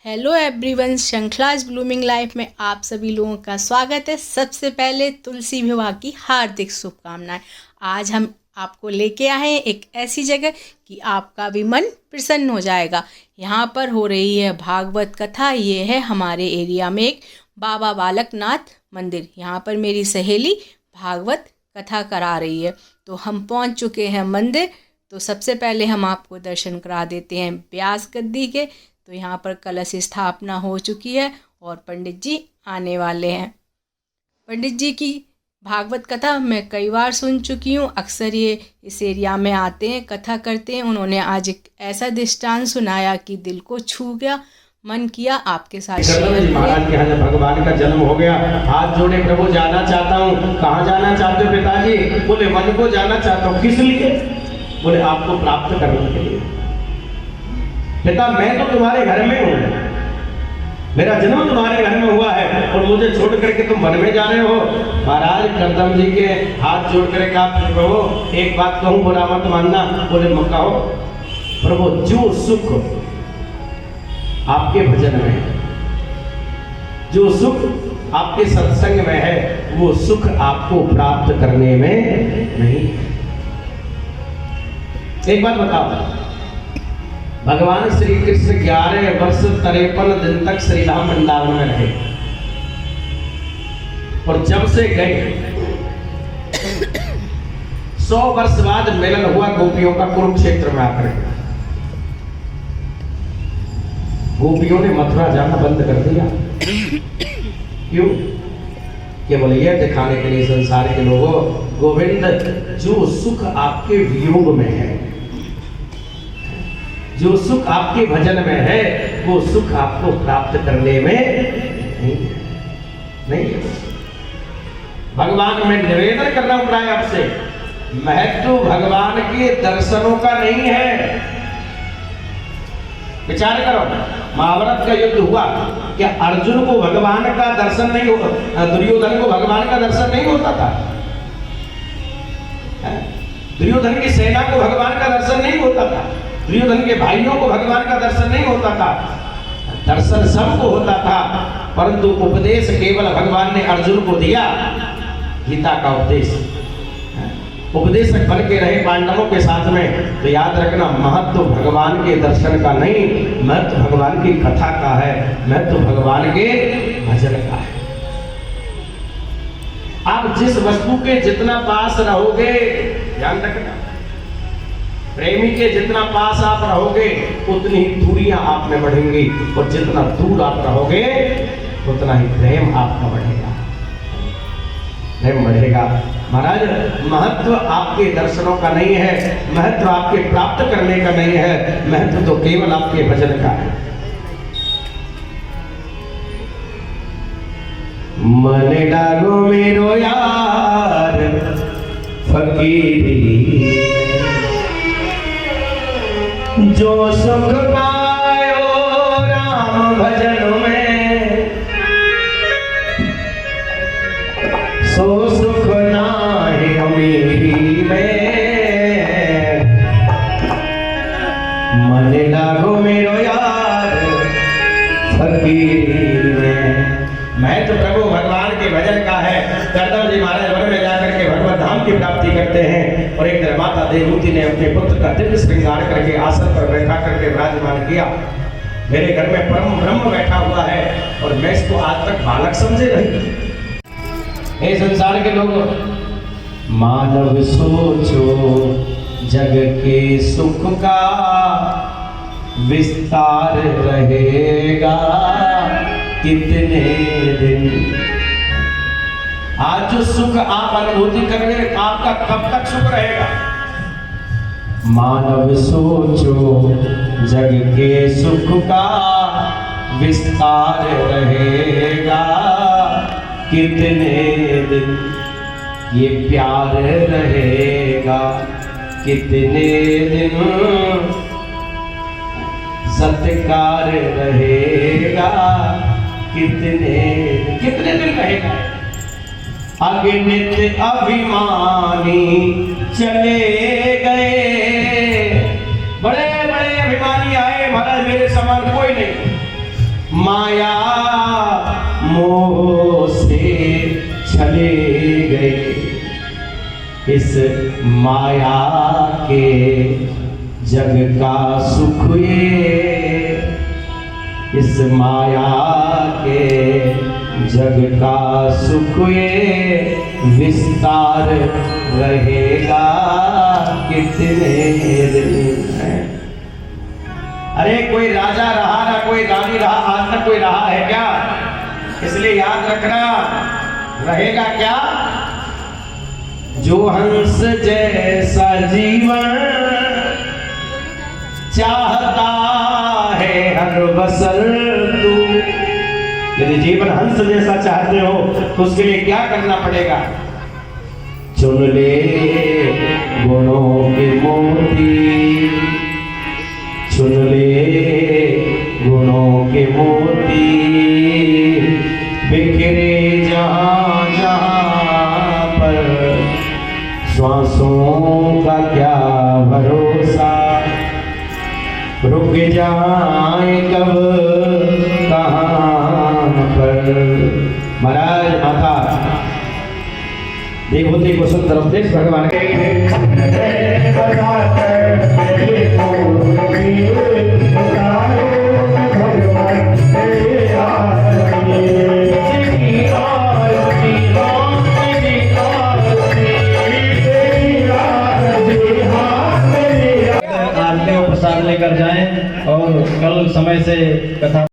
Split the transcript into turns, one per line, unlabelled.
Hello everyone, श्रृंखलाज blooming life में आप सभी लोगों का स्वागत है। सबसे पहले तुलसी विवाह की हार्दिक शुभकामनाएं। आज हम आपको लेके आए हैं एक ऐसी जगह कि आपका भी मन प्रसन्न हो जाएगा। यहाँ पर हो रही है भागवत कथा। ये है हमारे एरिया में एक बाबा बालकनाथ मंदिर। यहाँ पर मेरी सहेली भागवत कथा करा रही है, तो हम पहुँच चुके हैं मंदिर। तो सबसे पहले हम आपको दर्शन करा देते हैं व्यास गद्दी के। तो यहाँ पर कलश स्थापना हो चुकी है और पंडित जी आने वाले हैं। पंडित जी की भागवत कथा मैं कई बार सुन चुकी हूँ। अक्सर ये इस एरिया में आते हैं, कथा करते हैं। उन्होंने आज एक ऐसा दृष्टांत सुनाया कि दिल को छू गया, मन किया आपके साथ शेयर।
महाराज के यहाँ भगवान का जन्म हो गया। हाथ जोड़े, प्रभु जाना चाहता हूँ। कहाँ जाना चाहते हो पिताजी? बोले वन को जाना चाहता हूँ। किस लिए? बोले आपको प्राप्त करने के लिए। पिता मैं तो तुम्हारे घर में हूँ, मेरा जन्म तुम्हारे घर में हुआ है और मुझे छोड़ करके तुम वन में जा रहे हो। महाराज करदम जी के हाथ जोड़ कर प्रभु एक बात कहूँ, बुरा मत मानना। बोले मत कहो। प्रभु जो सुख आपके भजन में है, जो सुख आपके सत्संग में है, वो सुख आपको प्राप्त करने में नहीं। एक बात बताओ, भगवान श्री कृष्ण 11 वर्ष 53 दिन तक श्री राम वृंदावन में रहे और जब से गए 100 वर्ष बाद मिलन हुआ गोपियों का कुरुक्षेत्र में आकर। गोपियों ने मथुरा जाना बंद कर दिया। क्यों? केवल यह दिखाने के लिए संसार के लोगों, गोविंद जो सुख आपके वियोग में है, जो सुख आपके भजन में है, वो सुख आपको प्राप्त करने में नहीं है। भगवान में निवेदन करना पड़ा है आपसे। महत्व भगवान के दर्शनों का नहीं है। विचार करो, महाभारत का युद्ध हुआ, क्या अर्जुन को भगवान का दर्शन नहीं होता? दुर्योधन को भगवान का दर्शन नहीं होता था? दुर्योधन की सेना को भगवान का दर्शन नहीं होता था? दुर्योधन के भाइयों को भगवान का दर्शन नहीं होता था? दर्शन सबको होता था, परंतु उपदेश केवल भगवान ने अर्जुन को दिया। गीता का उपदेश उपदेशक बन के रहे पांडवों के साथ में। तो याद रखना, महत्व भगवान के दर्शन का नहीं, महत्व भगवान की कथा का है, महत्व भगवान के भजन का है। आप जिस वस्तु के जितना पास रहोगे, ध्यान रखना, प्रेमी के जितना पास आप रहोगे उतनी ही दूरियां आप में बढ़ेंगी, और जितना दूर आप रहोगे उतना ही प्रेम आपका बढ़ेगा, प्रेम बढ़ेगा। महाराज, महत्व आपके दर्शनों का नहीं है, महत्व आपके प्राप्त करने का नहीं है, महत्व तो केवल आपके भजन का है। मन डालो मेरो यार फकीरी, जो सुख पायो राम भजन में, सो सुख नाहि अमीरी में। मन लागो मेरो यार फकीरी में। मैं तो प्रभु भगवान के भजन का है। करदम जी महाराज वन में जाकर के भगवत धाम की प्राप्ति करते हैं, और एक दिन माता देवहूति ने अपने पुत्र का दिव्य श्रृंगार करके आसन पर बैठा करके विराजमान किया। मेरे घर में परम ब्रह्म बैठा हुआ है और मैं इसको आज तक बालक समझे रही। हे संसार के लोगों, मानव सोचो जग के सुख का विस्तार रहेगा कितने दिन। आज जो सुख आप अनुभूति कर रहे हैं, आपका कब तक सुख रहेगा? मानव सोचो जग के सुख का विस्तार रहेगा कितने दिन। ये प्यार रहेगा कितने दिन, सत्कार रहेगा कितने दिन रहेगा। आगे नित्य अभिमानी चले गए, बड़े बड़े अभिमानी आए, महाराज मेरे समान कोई नहीं। माया मोह से चले गए, इस माया के जग का सुख ये, इस माया के जग का सुख ये विस्तार रहेगा कितने दिन है। अरे कोई राजा रहा ना कोई रानी रहा, आज तक कोई रहा है क्या? इसलिए याद रखना, रहेगा क्या? जो हंस जैसा जीवन चाहता है हर बसर तू, यदि जीवन हंस जैसा चाहते हो तो उसके लिए क्या करना पड़ेगा? चुन ले गुणों के मोती, चुन ले गुणों के मोती, बिखरे जहां जहां पर श्वासों का क्या भरोसा, रुक जाए कब कहां पर। महाराज माता देवों को सुंदर उपदेश भगवान के
आरती और प्रसाद लेकर जाएं और कल समय से कथा